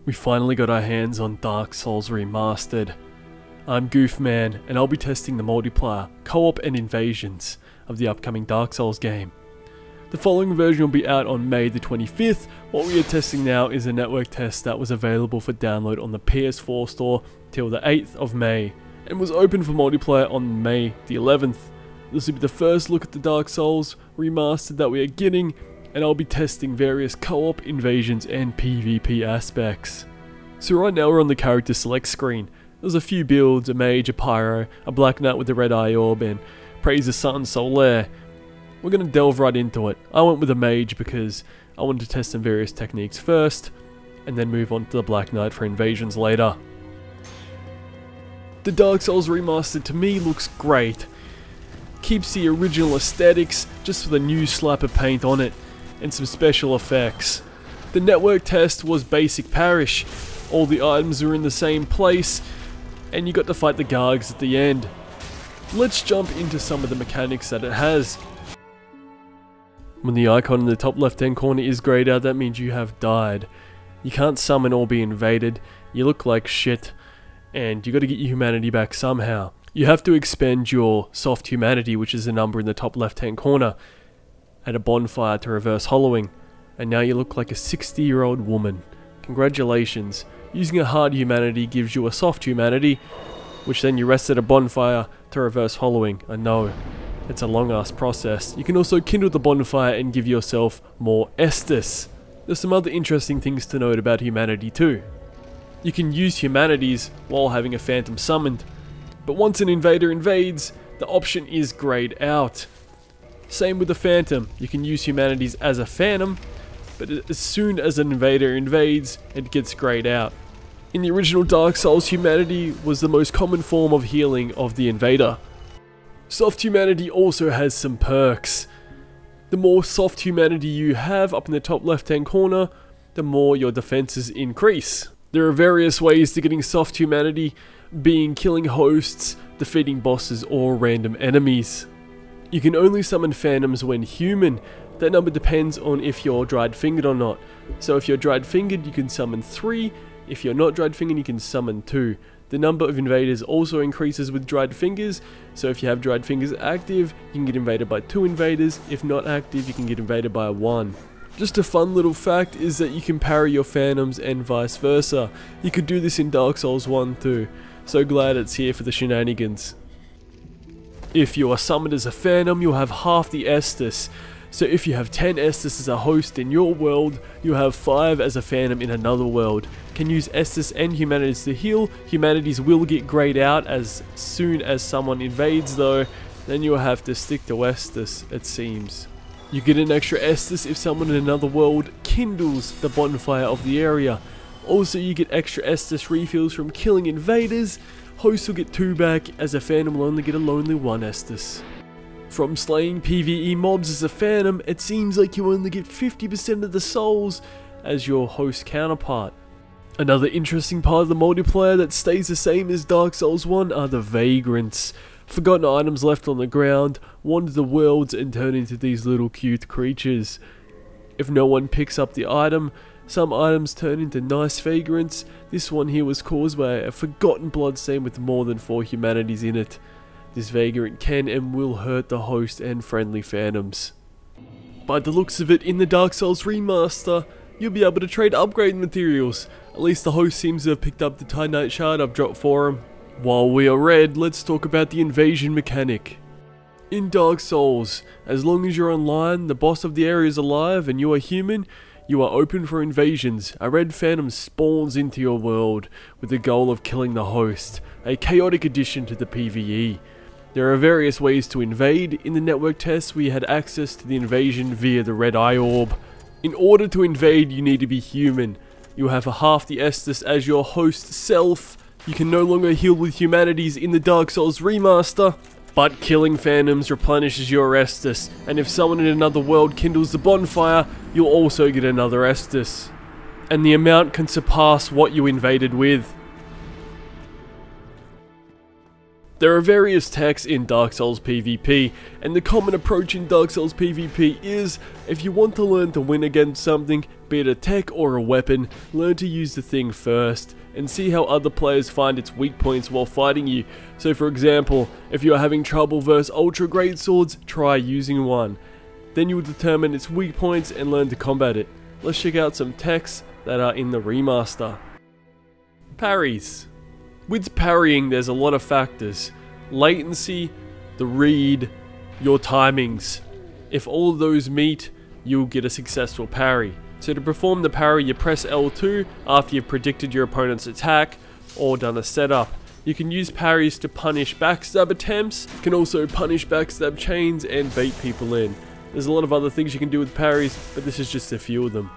We finally got our hands on Dark Souls Remastered. I'm Goofman, and I'll be testing the multiplayer, co-op and invasions of the upcoming Dark Souls game. The following version will be out on May the 25th. What we are testing now is a network test that was available for download on the PS4 store till the 8th of May, and was open for multiplayer on May the 11th. This will be the first look at the Dark Souls Remastered that we are getting, and I'll be testing various co-op, invasions and PvP aspects. So right now we're on the character select screen. There's a few builds, a mage, a pyro, a black knight with the red eye orb, and praise the sun solaire. We're going to delve right into it. I went with a mage because I wanted to test some various techniques first, and then move on to the black knight for invasions later. The Dark Souls Remastered to me looks great. Keeps the original aesthetics, just with a new slap of paint on it, and some special effects. The network test was basic parish. All the items were in the same place, and you got to fight the gargs at the end. Let's jump into some of the mechanics that it has. When the icon in the top left hand corner is grayed out, that means you have died. You can't summon or be invaded, you look like shit, and you got to get your humanity back somehow. You have to expend your soft humanity, which is the number in the top left hand corner, at a bonfire to reverse hollowing, and now you look like a 60-year-old woman. Congratulations. Using a hard humanity gives you a soft humanity, which then you rest at a bonfire to reverse hollowing. I know, it's a long ass process. You can also kindle the bonfire and give yourself more Estus. There's some other interesting things to note about humanity too. You can use humanities while having a phantom summoned, but once an invader invades, the option is grayed out. Same with the phantom. You can use humanities as a phantom, but as soon as an invader invades, it gets grayed out. In the original Dark Souls, humanity was the most common form of healing of the invader. Soft humanity also has some perks. The more soft humanity you have up in the top left hand corner, the more your defenses increase. There are various ways to getting soft humanity, being killing hosts, defeating bosses or random enemies. You can only summon phantoms when human. That number depends on if you're dried fingered or not. So if you're dried fingered, you can summon 3. If you're not dried fingered, you can summon 2. The number of invaders also increases with dried fingers. So if you have dried fingers active, you can get invaded by 2 invaders. If not active, you can get invaded by 1. Just a fun little fact is that you can parry your phantoms and vice versa. You could do this in Dark Souls 1 too. So glad it's here for the shenanigans. If you are summoned as a phantom, you'll have half the Estus. So if you have 10 Estus as a host in your world, you have 5 as a phantom in another world. Can use Estus and humanities to heal. Humanities will get grayed out as soon as someone invades though, then you'll have to stick to Estus, it seems. You get an extra Estus if someone in another world kindles the bonfire of the area. Also you get extra Estus refills from killing invaders. Hosts will get 2 back, as a phantom will only get a lonely 1 Estus. From slaying PvE mobs as a phantom, it seems like you only get 50% of the souls as your host counterpart. Another interesting part of the multiplayer that stays the same as Dark Souls 1 are the vagrants. Forgotten items left on the ground, wander the worlds and turn into these little cute creatures. If no one picks up the item, some items turn into nice vagrants. This one here was caused by a forgotten bloodstain with more than 4 humanities in it. This vagrant can and will hurt the host and friendly phantoms. By the looks of it, in the Dark Souls Remaster, you'll be able to trade upgrade materials. At least the host seems to have picked up the Titanite shard I've dropped for him. While we are red, let's talk about the invasion mechanic. In Dark Souls, as long as you're online, the boss of the area is alive and you are human, you are open for invasions. A red phantom spawns into your world with the goal of killing the host, a chaotic addition to the PvE. There are various ways to invade. In the network test, we had access to the invasion via the red eye orb. In order to invade, you need to be human. You have half the Estus as your host self. You can no longer heal with humanities in the Dark Souls Remaster, but killing phantoms replenishes your Estus, and if someone in another world kindles the bonfire, you'll also get another Estus. And the amount can surpass what you invaded with. There are various techs in Dark Souls PvP, and the common approach in Dark Souls PvP is, if you want to learn to win against something, be it a tech or a weapon, learn to use the thing first, and see how other players find its weak points while fighting you. So for example, if you are having trouble versus ultra great swords, try using one. Then you will determine its weak points and learn to combat it. Let's check out some techs that are in the remaster. Parries. With parrying, there's a lot of factors. Latency, the read, your timings. If all of those meet, you'll get a successful parry. So to perform the parry, you press L2 after you've predicted your opponent's attack or done a setup. You can use parries to punish backstab attempts. You can also punish backstab chains and bait people in. There's a lot of other things you can do with parries, but this is just a few of them.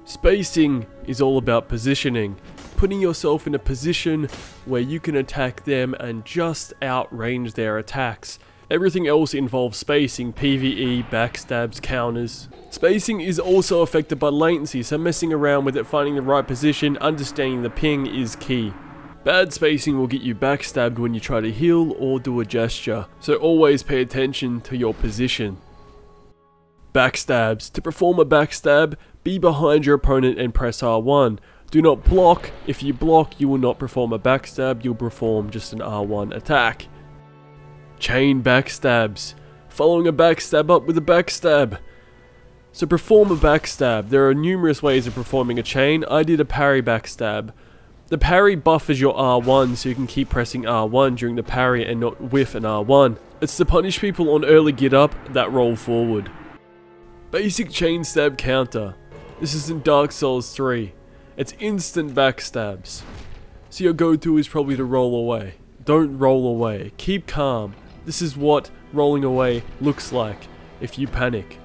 Spacing is all about positioning. Putting yourself in a position where you can attack them and just outrange their attacks. Everything else involves spacing, PvE, backstabs, counters. Spacing is also affected by latency, so messing around with it, finding the right position, understanding the ping is key. Bad spacing will get you backstabbed when you try to heal or do a gesture, so always pay attention to your position. Backstabs. To perform a backstab, be behind your opponent and press R1. Do not block. If you block, you will not perform a backstab, you'll perform just an R1 attack. Chain backstabs. Following a backstab up with a backstab. So perform a backstab. There are numerous ways of performing a chain. I did a parry backstab. The parry buffers your R1 so you can keep pressing R1 during the parry and not whiff an R1. It's to punish people on early get up that roll forward. Basic chain stab counter. This is in Dark Souls 3. It's instant backstabs. So your go-to is probably to roll away. Don't roll away. Keep calm. This is what rolling away looks like if you panic.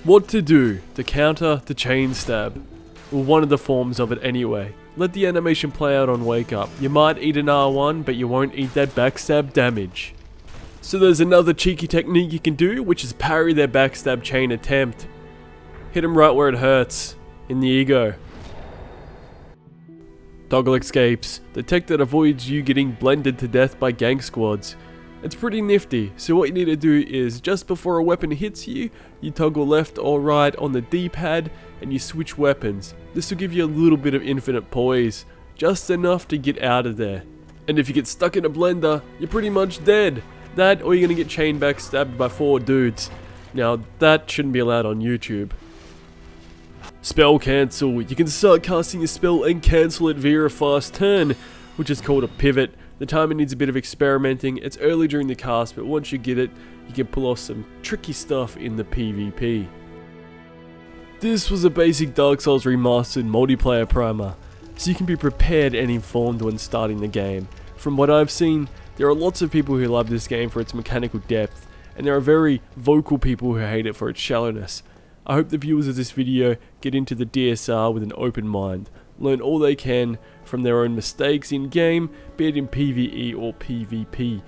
What to do to counter the chain stab? Well, one of the forms of it anyway. Let the animation play out on wake up. You might eat an R1, but you won't eat that backstab damage. So there's another cheeky technique you can do, which is parry their backstab chain attempt. Hit them right where it hurts, in the ego. Toggle escapes, the tech that avoids you getting blended to death by gang squads. It's pretty nifty, so what you need to do is just before a weapon hits you, you toggle left or right on the D-pad and you switch weapons. This will give you a little bit of infinite poise, just enough to get out of there. And if you get stuck in a blender, you're pretty much dead. That or you're gonna get chain backstabbed by 4 dudes. Now that shouldn't be allowed on YouTube. Spell cancel. You can start casting a spell and cancel it via a fast turn, which is called a pivot. The timing needs a bit of experimenting. It's early during the cast, but once you get it, you can pull off some tricky stuff in the PvP. This was a basic Dark Souls Remastered multiplayer primer, so you can be prepared and informed when starting the game. From what I've seen, there are lots of people who love this game for its mechanical depth, and there are very vocal people who hate it for its shallowness. I hope the viewers of this video get into the DSR with an open mind, learn all they can from their own mistakes in game, be it in PvE or PvP,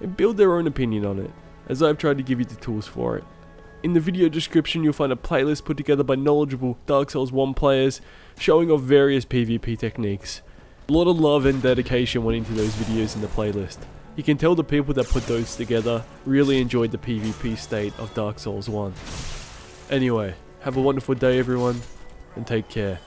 and build their own opinion on it, as I've tried to give you the tools for it. In the video description you'll find a playlist put together by knowledgeable Dark Souls 1 players showing off various PvP techniques. A lot of love and dedication went into those videos in the playlist. You can tell the people that put those together really enjoyed the PvP state of Dark Souls 1. Anyway, have a wonderful day everyone, and take care.